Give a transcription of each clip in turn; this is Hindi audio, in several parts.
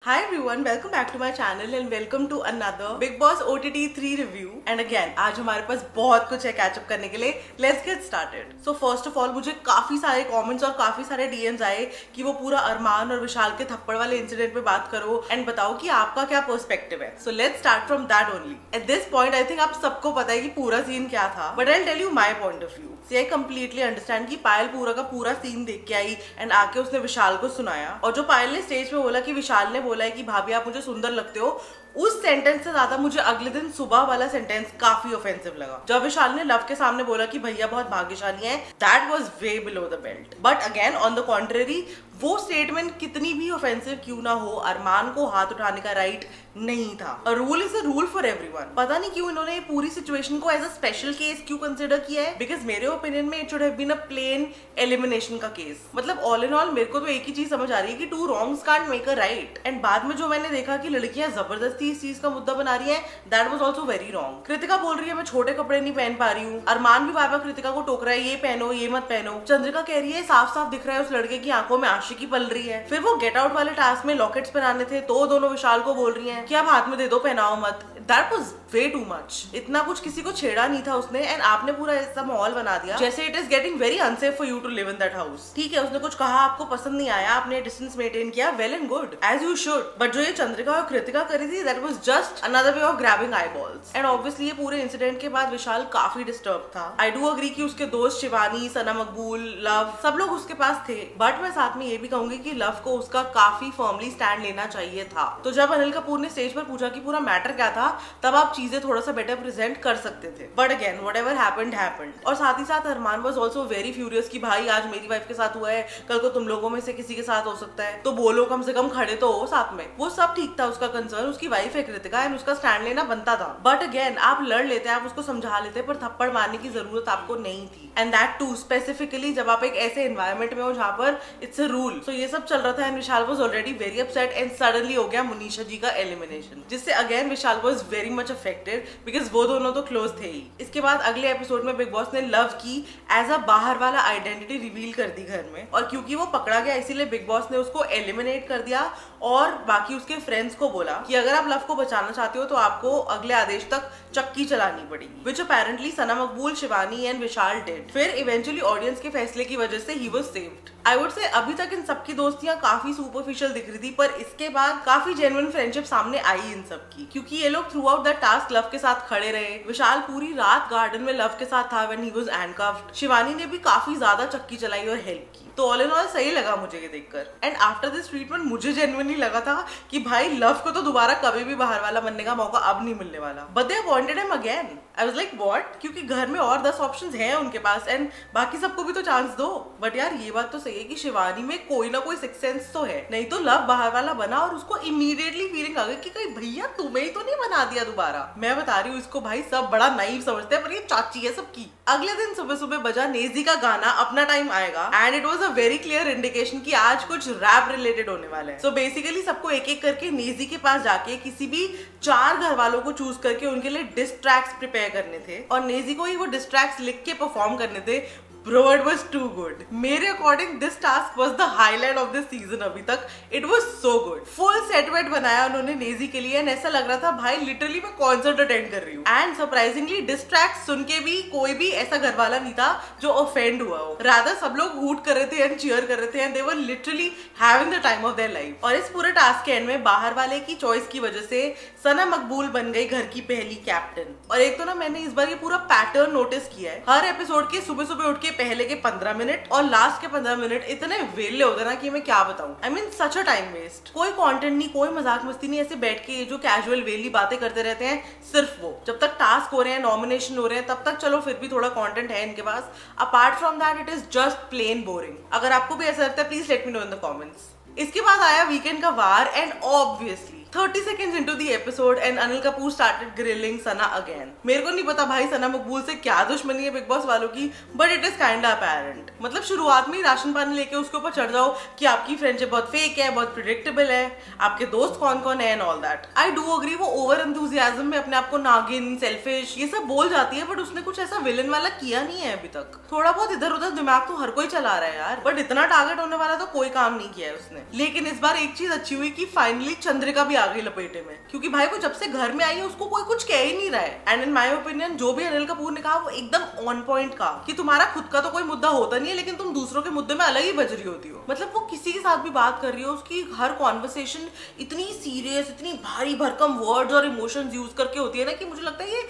Hi everyone, welcome back to my channel and welcome to another Big Boss OTT 3 review. And again, आज हमारे पास बहुत कुछ है कैचअप करने के लिए. Let's get started. So first of all, मुझे काफी सारे कमेंट्स और काफी सारे DMs आए कि वो पूरा अरमान और विशाल के थप्पड़ वाले इंसिडेंट पे बात करो एंड बताओ कि आपका क्या पर्सपेक्टिव है. So let's start from that only. At this point, I think आप सबको पता है कि पूरा सीन क्या था. But I'll tell you my point of view. See, I completely understand कि पायल पूरा का पूरा सीन देख के आई एंड आके उसने विशाल को सुनाया. और जो पायल ने स्टेज पे बोला कि विशाल ने बोला है कि भाभी आप मुझे सुंदर लगते हो, उस सेंटेंस से ज्यादा मुझे अगले दिन सुबह वाला सेंटेंस काफी ऑफेंसिव लगा. जब विशाल ने लव के सामने बोला कि भैया बहुत भाग्यशाली हैं, that was way below the belt. But again on the contrary, वो स्टेटमेंट कितनी भी ऑफेंसिव क्यों ना हो, अरमान को हाथ उठाने का राइट नहीं था. A rule is a rule for everyone. पता नहीं क्यों इन्होंने ये पूरी सिचुएशन को एज अ स्पेशल केस क्यों कंसिडर किया है. बिकॉज मेरे ओपिनियन में it should have been a plain elimination का केस. मतलब ऑल इन ऑल मेरे को तो एक ही चीज समझ आ रही है कि two wrongs can't make a right. And बाद में जो मैंने देखा कि लड़कियां जबरदस्ती इस चीज का मुद्दा बना रही है, that was also very wrong. Kritika बोल रही है मैं छोटे कपड़े नहीं पहन पा रही हूँ. अरमान भी बार बार कृतिका को टोक रहा है ये पहनो ये मत पहनो. चंद्रिका कह रही है साफ साफ दिख रहा है उस लड़के की आंखों में आशिकी पल रही है. फिर वो गेट आउट वाले टास्क में लॉकेट्स पहनाने थे तो दोनों विशाल को बोल रही हैं कि आप हाथ में दे दो पहनाओ मत. That was way too much. इतना कुछ किसी को छेड़ा नहीं था उसने एंड आपने पूरा ऐसा माहौल बना दिया जैसे it is getting very unsafe for you to live in that house. ठीक है उसने कुछ कहा, आपको पसंद नहीं आया, आपने डिस्टेंस मेंटेन किया, well and good as you should. But जो ये चंद्रिका और कृतिका करी थी, that was just another way of grabbing eyeballs. And obviously ये पूरे इंसिडेंट के बाद विशाल काफी डिस्टर्ब था. आई डू अग्री कि उसके दोस्त शिवानी, सना मकबूल, लव सब लोग उसके पास थे. बट मैं साथ में ये भी कहूंगी कि लव को उसका काफी फर्मली स्टैंड लेना चाहिए था. तो जब अनिल कपूर ने स्टेज पर पूछा कि पूरा मैटर क्या था, तब आप चीजें थोड़ा सा बेटर प्रेजेंट कर सकते थे. But again whatever happened happened. और साथ ही साथ अरमान वाज आल्सो वेरी फ्यूरियस कि भाई आज मेरी वाइफ के साथ हुआ है, कल को तुम लोगों में से किसी के साथ हो सकता है, तो बोलो कम से कम खड़े तो हो साथ में. वो सब ठीक था, उसका कंसर्न उसकी वाइफ है कृतिका एंड उसका स्टैंड लेना बनता था. बट अगेन आप लड़ लेते, आप उसको समझा लेते, पर थप्पड़ मारने की जरूरत आपको नहीं थी. एंड दैट टू स्पेसिफिकली जब आप एक ऐसे एनवायरमेंट में हो जहाँ पर इट्स अ रूल. सो ये सब चल रहा था and Vishal was already very upset and suddenly हो गया मुनीषा जी का एलिमिनेशन, जिससे again Vishal was very much affected because वो दोनों तो क्लोज थे ही. इसके बाद अगले एपिसोड में बिग बॉस ने लव की एज अ बाहर वाला आइडेंटिटी रिवील कर दी घर में. और क्योंकि वो पकड़ा गया इसीलिए बिग बॉस ने उसको एलिमिनेट कर दिया और बाकी उसके फ्रेंड्स को बोला कि अगर आप लव को बचाना चाहते हो तो आपको अगले आदेश तक चक्की चलानी पड़ेगी, विच apparently Sana Maqbool, Shivani and Vishal did. फिर इवेंचुअली ऑडियंस के फैसले की वजह से he was saved. I would say अभी तक इन सबकी दोस्तियां काफी सुपरफिशियल दिख रही थी, पर इसके बाद काफी जेन्युइन फ्रेंडशिप सामने आई इन सब की, क्योंकि ये लोग through out the task love के साथ खड़े रहे. विशाल पूरी रात गार्डन में लव के साथ था when he was handcuffed. Shivani ने भी काफी ज्यादा चक्की चलाई और हेल्प की. तो ऑल इन ऑल सही लगा मुझे ये देखकर. एंड आफ्टर दिस ट्रीटमेंट मुझे जेन्युइनली लगा था कि भाई लव को तो दोबारा कभी भी बाहर वाला बनने का मौका अब नहीं मिलने वाला. But they appointed him again. I was like what, क्योंकि घर में और 10 ऑप्शंस हैं उनके पास एंड बाकी सबको भी तो चांस दो. बट यार ये बात तो सही है कि शिवानी में कोई ना कोई सिक्स सेंस तो है. नहीं तो लव बाहर वाला बना और उसको इमीडिएटली फीलिंग आ गई कि कहीं भैया तुम्हें ही तो नहीं बना दिया दोबारा. मैं बता रही हूँ इसको भाई सब बड़ा नाइव समझते हैं, पर ये चाची है सबकी. अगले दिन सुबह सुबह बजा नेजी का गाना अपना टाइम आएगा and it was a very clear indication कि आज कुछ रैप रिलेटेड होने वाला है. सो बेसिकली सबको एक एक करके नेजी के पास जाके किसी भी 4 घर वालों को चूज करके उनके लिए डिस ट्रैक्स प्रिपेयर करने थे और नेजी को ही वो डिस ट्रैक्स लिख के परफॉर्म करने थे. Bro, it was too good. मेरे according this task was the highlight of this season अभी तक. It was so good. Full set वेट बनाया उन्होंने नेजी के लिए एंड ऐसा लग रहा था भाई लिटरली मैं कॉन्सर्ट अटेंड कर रही हूँ. एंड सरप्राइजिंगली डिस्ट्रैक्ट सुन के भी कोई भी ऐसा घर वाला नहीं था जो ऑफेंड हुआ हो. रादर सब लोग हूट कर रहे थे एंड चीयर कर रहे थे and they were literally having the time of their life. और इस पूरे टास्क के एंड में बाहर वाले की चॉइस की वजह से सना मकबूल बन गई घर की पहली कैप्टन. और एक तो ना मैंने इस बार ये पूरा पैटर्न नोटिस किया है. हर एपिसोड के सुबह सुबह उठ के पहले के 15 मिनट और लास्ट के 15 मिनट इतने वेले होते ना कि मैं क्या बताऊं. I mean such a time waste. कोई कंटेंट नहीं, कोई मजाक मस्ती नहीं, ऐसे बैठ के जो कैजुअल वेली बातें करते रहते हैं सिर्फ वो. जब तक टास्क हो रहे हैं, नॉमिनेशन हो रहे हैं, तब तक चलो फिर भी थोड़ा कंटेंट है इनके पास. Apart from that it is just plain boring. अगर आपको भी ऐसा लगता है please let me know in the comments. इसके बाद आया वीकेंड का वार and obviously 30 seconds into the episode and Anil Kapoor started grilling Sana again. मेरे को नहीं पता भाई सना मकबूल से क्या दुश्मनी है बिग बॉस वालों की, but it is kind of apparent. मतलब शुरुआत में ही राशन पानी लेके उसके ऊपर चढ़ जाओ कि आपकी फ्रेंडशिप बहुत फेक है, बहुत प्रिडिक्टेबल है, आपके दोस्त कौन कौन है and all that. I do agree वो ओवर एंथुजियाज्म में अपने आप को नागिन, सेल्फिश ये सब बोल जाती है, बट उसने कुछ ऐसा विलन वाला किया नहीं है अभी तक। थोड़ा बहुत इधर उधर दिमाग तो हर कोई चला रहा है यार, बट इतना टारगेट होने वाला तो कोई काम नहीं किया है उसने। लेकिन इस बार एक चीज अच्छी हुई कि फाइनली चंद्रिका भी आ गई लपेटे में, क्योंकि भाई वो जब से घर में आई है उसको कोई कुछ कह ही नहीं रहा है। एंड इन माय ओपिनियन जो भी अनिल कपूर ने कहा वो एकदम ऑन पॉइंट कहा कि तुम्हारा खुद का तो कोई मुद्दा होता नहीं है, लेकिन तुम दूसरों के मुद्दे में अलग ही बज रही होती हो। मतलब वो किसी के साथ भी बात कर रही हो, उसकी हर कॉन्वर्सेशन इतनी सीरियस, इतनी भारी भरकम वर्ड्स और इमोशंस यूज करके होती है ना कि मुझे लगता है ये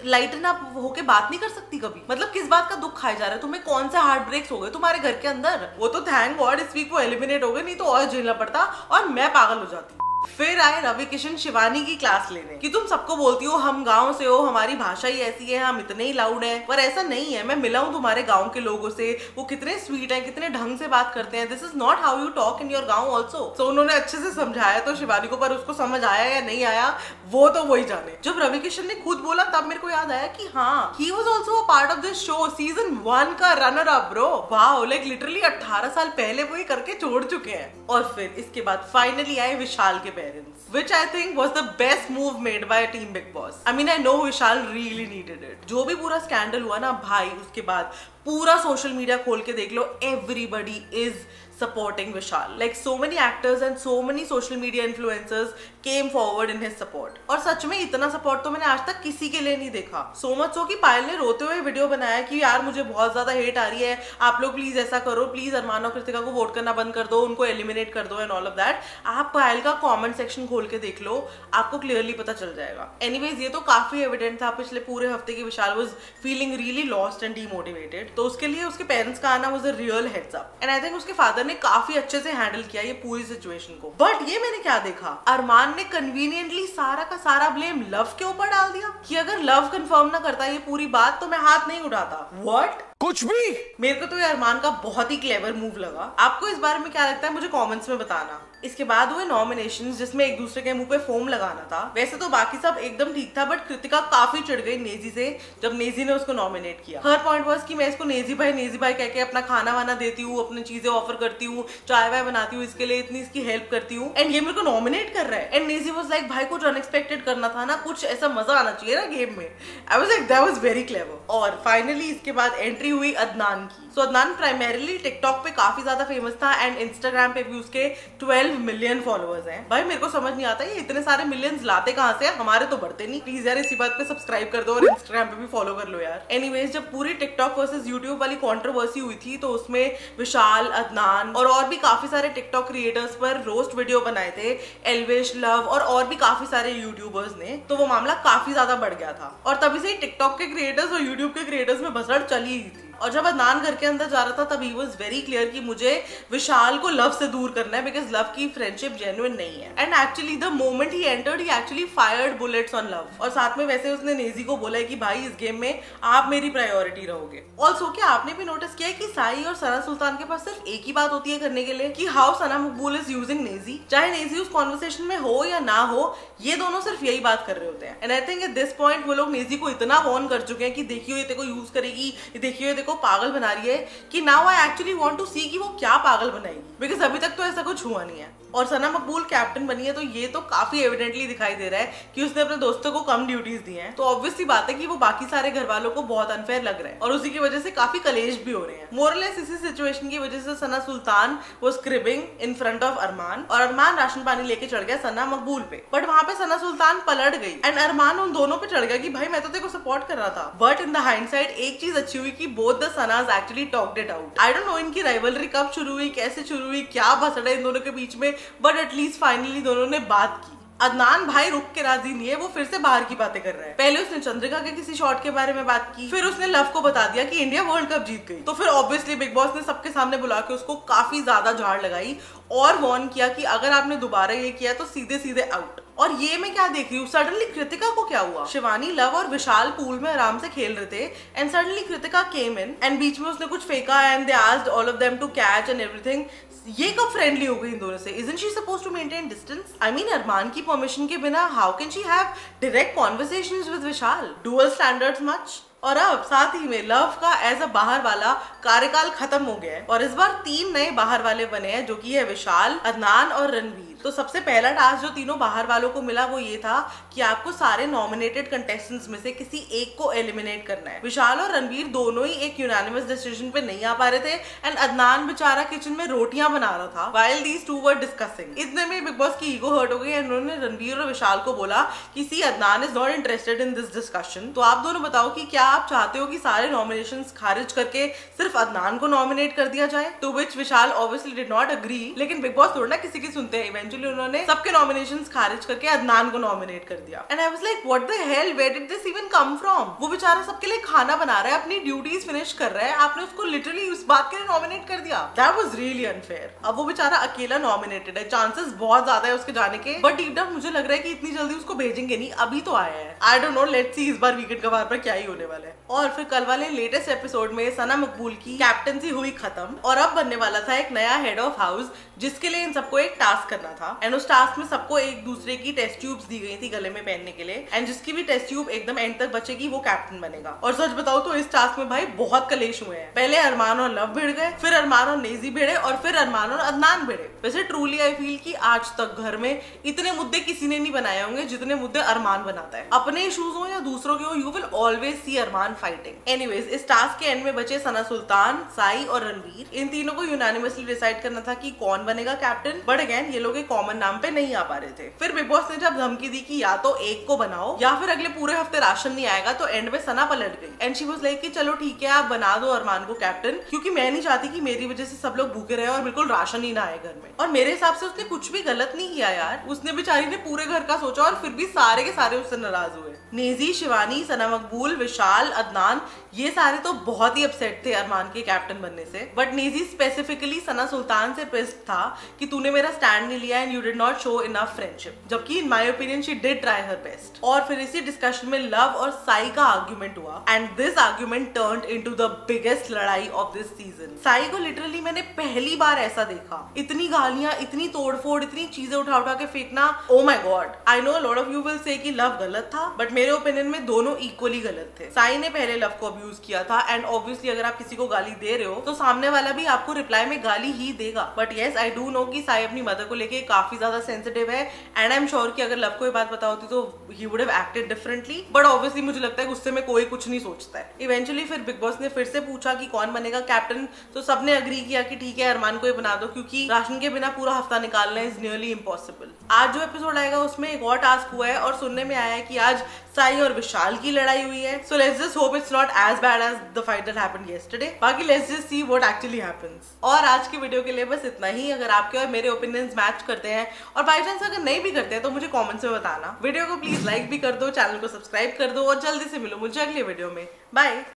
लाइटन अप होके बात नहीं कर सकती कभी। मतलब किस बात का दुख खाया जा रहा है तुम्हें, कौन से हार्ट ब्रेक्स हो गए तुम्हारे घर के अंदर। वो तो थैंक गॉड इस वीक वो एलिमिनेट हो गए, नहीं तो और झेलना पड़ता और मैं पागल हो जाती। फिर आए रवि किशन शिवानी की क्लास लेने कि तुम सबको बोलती हो हम गांव से हो, हमारी भाषा ही ऐसी है, हम इतने ही लाउड है, पर ऐसा नहीं है। मैं मिला हूं तुम्हारे गांव के लोगों से, वो कितने स्वीट हैं, कितने ढंग से बात करते हैं। This is not how you talk in your गांव ऑल्सो। सो उन्होंने अच्छे से समझाया तो शिवानी को, पर उसको समझ आया या नहीं आया वो तो वही जाने। जब रवि किशन ने खुद बोला तब मेरे को याद आया कि हाँ, he was also a part of this show, season 1 का runner up bro. Wow, like literally 18 साल पहले वो ये करके छोड़ चुके हैं। और फिर इसके बाद फाइनली आए विशाल के parents, which I think was the best move made by Team Big Boss. I mean, I know Vishal really needed it. जो भी पूरा स्कैंडल हुआ ना भाई, उसके बाद पूरा सोशल मीडिया खोल के देख लो, everybody is supporting Vishal. Like so many actors and so many social media influencers came forward in his support. और सच में इतना सपोर्ट तो मैंने आज तक किसी के लिए नहीं देखा। So much so कि पायल ने रोते हुए वीडियो बनाया कि यार मुझे बहुत ज्यादा हेट आ रही है, आप लोग प्लीज ऐसा करो, प्लीज अरमान और कृतिका को वोट करना बंद कर दो, उनको एलिमिनेट कर दो एंड ऑल ऑफ दैट। आप पायल का कमेंट सेक्शन खोल के देख लो, आपको क्लियरली पता चल जाएगा। एनीवेज ये तो काफी एविडेंट था पिछले पूरे हफ्ते की Vishal was feeling really lost and demotivated, तो उसके लिए उसके पेरेंट्स का आना was a real heads up and I think उसके फादर ने काफी अच्छे से हैंडल किया ये पूरी सिचुएशन को। बट ये मैंने क्या देखा, अरमान ने कन्वीनियंटली सारा का सारा ब्लेम लव के ऊपर डाल दिया कि अगर लव कंफर्म ना करता ये पूरी बात तो मैं हाथ नहीं उठाता। व्हाट, कुछ भी। मेरे को तो ये अरमान का बहुत ही क्लेवर मूव लगा। आपको इस बारे में क्या लगता है मुझे कमेंट्स में बताना। इसके बाद हुए नॉमिनेशंस जिसमें एक दूसरे के मुंह पे फोम लगाना था। वैसे तो बाकी सब एकदम ठीक था, बट कृतिका काफी चिढ़ गई नेजी से जब नेजी ने उसको नॉमिनेट किया। हर पॉइंट वाज कि मैं इसको नेजी भाई कह के अपना खाना वाना देती हूँ, अपनी चीजें ऑफर करती हूँ, चाय वाय बनाती हूँ, इसके लिए इतनी इसकी हेल्प करती हूँ, एंड ये मेरे को नॉमिनेट कर रहा है। एंड नेजी वाज लाइक भाई कुछ अनएक्सपेक्टेड करना था ना, कुछ ऐसा मजा आना चाहिए ना गेम में। आई was like that was very clever. और फाइनली इसके बाद एंट्री हुई अदनान की। सो अदनान प्राइमरीली टिकटॉक पे काफी ज्यादा फेमस था एंड इंस्टाग्राम पे भी उसके 12 मिलियन फॉलोअर्स हैं। भाई मेरे को समझ नहीं आता ये इतने सारे मिलियंस लाते कहां से, हमारे तो बढ़ते नहीं। प्लीज यार इसी बात पे सब्सक्राइब कर दो और इंस्टाग्राम पे भी फॉलो कर लो यार। एनीवेज जब पूरी टिकटॉक वर्सेस यूट्यूब वाली कंट्रोवर्सी हुई थी तो उसमें विशाल, अदनान और भी काफी सारे टिकटॉक क्रिएटर्स पर रोस्ट वीडियो बनाए थे, एल्विश, लव और भी काफी सारे यूट्यूबर्स ने, तो वो मामला काफी ज्यादा बढ़ गया था और तभी से टिकटॉक के क्रिएटर्स और यूट्यूब के क्रिएटर्स में भसड़ चली ही थी। और जब अदनान घर के अंदर जा रहा था तब ही वाज वेरी क्लियर कि मुझे विशाल को लव से दूर करना है बिकॉज लव की फ्रेंडशिप जेन्युइन नहीं है। And actually the moment he entered he actually fired bullets on love. और साथ में वैसे उसने नेजी को बोला है कि भाई इस गेम में आप मेरी प्रायोरिटी रहोगे। ऑल्सो क्या आपने भी नोटिस किया है कि साई और सना सुल्तान के पास सिर्फ एक ही बात होती है करने के लिए कि how Sana Maqbool is using Naezy. चाहे नेजी उस कॉन्वर्सेशन में हो या ना हो, ये दोनों सिर्फ यही बात कर रहे होते हैं। And I think at this point वो लोग नेजी को इतना वॉर्न कर चुके हैं कि देखियो ये तेरे को यूज करेगी, ये देखियो ये तेरे को पागल बना रही है, कि now I actually want to see कि वो क्या पागल बनाएगी, बिकॉज अभी तक तो ऐसा कुछ हुआ नहीं है। और सना मकबूल कैप्टन बनी है तो ये तो काफी एविडेंटली दिखाई दे रहा है कि उसने अपने दोस्तों को कम ड्यूटीज दी हैं, तो ऑब्वियस सी बात है कि वो बाकी सारे घर वालों को बहुत अनफेयर लग रहा है और उसी की वजह से काफी कलेश भी हो रहे हैं। मोरलेस इसी सिचुएशन की वजह से Sana Sultan was cribbing in front of Arman और अरमान राशन पानी लेके चढ़ गया सना मकबूल पे, बट वहां पे सना सुल्तान पलट गई एंड अरमान उन दोनों पे चढ़ गया कि भाई मैं तो तेरे को सपोर्ट कर रहा था। बट इन द हाइंडसाइड एक चीज अच्छी हुई कि both the Sanas actually talked it out. I don't know इनकी राइवलरी कब शुरू हुई, कैसे शुरू हुई, क्या भसड़ा इन दोनों के बीच में, बट एटलीस्ट फाइनली दोनों ने बात की। अदनान भाई रुक के राजी नहीं है, वो फिर से बाहर की बातें कर रहा है। पहले उसने चंद्रिका के किसी शॉट के बारे में बात की, फिर उसने लव को बता दिया कि इंडिया वर्ल्ड कप जीत गई, तो फिर ऑब्वियसली बिग बॉस ने सबके सामने बुला के उसको काफी ज्यादा झाड़ लगाई और वार्न किया कि अगर आपने दोबारा ये किया तो सीधे सीधे आउट। और ये मैं क्या देख रही हूँ, सडनली कृतिका को क्या हुआ? शिवानी, लव और विशाल पूल में आराम से खेल रहे थे and suddenly Kritika came in and बीच में उसने कुछ फेंका and they asked all of them to catch and everything. ये कब फ्रेंडली हो गई इन दोनों से? Isn't she supposed to maintain distance? I mean, अरमान की परमिशन के बिना how can she have direct conversations with Vishal? Dual standards much? और अब साथ ही में लव का एज अ बाहर वाला कार्यकाल खत्म हो गया है और इस बार 3 नए बाहर वाले बने हैं, जो कि है विशाल, अदनान और रणवीर। तो सबसे पहला टास्क जो तीनों बाहर वालों को मिला वो ये था कि आपको सारे नॉमिनेटेड कंटेस्टेंट्स में से किसी एक को एलिमिनेट करना है। विशाल और रणवीर दोनों ही एक यूनानिमस डिसीजन पे नहीं आ पा रहे थे एंड अदनान बेचारा किचन में रोटियां बना रहा था while these two were discussing. इतने में बिग बॉस की ईगो हर्ट हो गई एंड उन्होंने रणवीर और विशाल को बोला कि see Adnan is not interested in this discussion. तो आप दोनों बताओ कि क्या आप चाहते हो कि सारे नॉमिनेशंस खारिज करके सिर्फ अदनान को नॉमिनेट कर दिया जाए? To which Vishal obviously did not agree, लेकिन बिग बॉस थोड़ा ना किसी की सुनते हैं। इवेंचुअली उन्होंने सबके नॉमिनेशंस खारिज करके अदनान को नॉमिनेट कर दिया and I was like what the hell, where did this even come from? वो बेचारा सबके लिए खाना बना रहा है, अपनी ड्यूटीज फिनिश कर रहा है, आपने उसको लिटरली उस बात के लिए नॉमिनेट कर दिया। That was really unfair. अब वो बेचारा अकेला नॉमिनेटेड है, चांसेस बहुत ज्यादा है उसके जाने के, बट डीप डाउन मुझे लग रहा है कि इतनी जल्दी उसको भेजेंगे नहीं, अभी तो आया है। आई डोंट नो, लेट्स सी इस बार वीकेंड कवार पर क्या ही होने वाला है। और फिर कल वाले लेटेस्ट एपिसोड में सना मकबूल की कैप्टनसी हुई खत्म और अब बनने वाला था एक नया हेड ऑफ हाउस, जिसके लिए इन सबको एक टास्क करना था एंड उस टास्क में सबको एक दूसरे की टेस्ट ट्यूब्स दी गई थी गले में पहनने के लिए एंड जिसकी भी टेस्ट ट्यूब एकदम एंड तक बचेगी वो कैप्टन बनेगा। और सच बताओ तो इस टास्क में भाई बहुत कलेश हुए हैं। पहले अरमान और लव भिड़ गए, फिर अरमान और नेजी भिड़े और फिर अरमान और अदनान भिड़े। वैसे ट्रूली आई फील कि आज तक घर में इतने मुद्दे किसी ने नहीं बनाए होंगे जितने मुद्दे अरमान बनाता है। अपने इश्यूज हो या दूसरों के हो, you will always see Armaan fighting. Anyways, इस टास्क के एंड में बचे सना सुल्तान, साई और रणवीर। इन तीनों को यूनानिमसली डिसाइड करना था कि कौन बनेगा कैप्टन, बट अगेन ये लोग एक कॉमन नाम पे नहीं आ पा रहे थे। फिर बिग बॉस ने जब धमकी दी कि या तो एक को बनाओ या फिर अगले पूरे हफ्ते राशन नहीं आएगा, तो एंड में सना पलट गई एंड शी वाज लाइक कि चलो ठीक है, आप बना दो अरमान को कैप्टन, क्योंकि मैं नहीं चाहती कि मेरी वजह से सब लोग भूखे रहे और बिल्कुल राशन ही ना आए घर में। और मेरे हिसाब से उसने कुछ भी गलत नहीं किया यार, उसने बेचारी ने पूरे घर का सोचा और फिर भी सारे के सारे उससे नाराज हुए। नेजी, शिवानी, सना मकबूल, विशाल, अदनान, ये सारे तो बहुत ही अपसेट थे अरमान के कैप्टन बनने से, बट नेजी स्पेसिफिकली सना सुल्तान से पिस्ड था कि तूने मेरा स्टैंड नहीं लिया and you did not show enough friendship, जबकि in my opinion she did try her best. और फिर इसी डिस्कशन में लव और साई का आर्ग्यूमेंट हुआ and this argument turned into the biggest लड़ाई ऑफ दिस सीजन। साई को लिटरली मैंने पहली बार ऐसा देखा, इतनी गालियां, इतनी तोड़फोड़, इतनी चीजें उठा उठा के फेंकना। Oh my God, I know lot of you will say कि लव गलत था, बट मेरे ओपिनियन में दोनों इक्वली गलत थे। साई ने पहले लव को अब्यूज किया था एंड ऑब्वियसली अगर आप किसी को गाली दे रहे हो तो सामने वाला भी आपको रिप्लाई में गाली ही देगा। But yes, I do know कि साई अपनी मदर को लेके काफी ज्यादा सेंसिटिव है एंड आई एम श्योर कि अगर लव को ये बात पता होती तो he would have acted differently, but obviously मुझे लगता है गुस्से में कोई कुछ नहीं सोचता है। इवेंचुअली फिर बिग बॉस ने फिर से पूछा कि कौन बनेगा कैप्टन, तो सबने अग्री किया कि ठीक है अरमान को ये बना दो, क्योंकि राशन के बिना पूरा हफ्ता निकालना इज नियरली इम्पॉसिबल। आज जो एपिसोड आएगा उसमें एक और टास्क हुआ है और सुनने में आया है कि आज साई और विशाल की लड़ाई हुई है। So let's just hope it's not as bad as the fight that happened yesterday. बाकी let's just see what actually happens. और आज की वीडियो के लिए बस इतना ही। अगर आपके और मेरे ओपिनियंस मैच करते हैं और बाय चांस अगर नहीं भी करते हैं तो मुझे कमेंट्स में बताना। वीडियो को प्लीज लाइक भी कर दो, चैनल को सब्सक्राइब कर दो और जल्दी से मिलो मुझे अगले वीडियो में। बाय।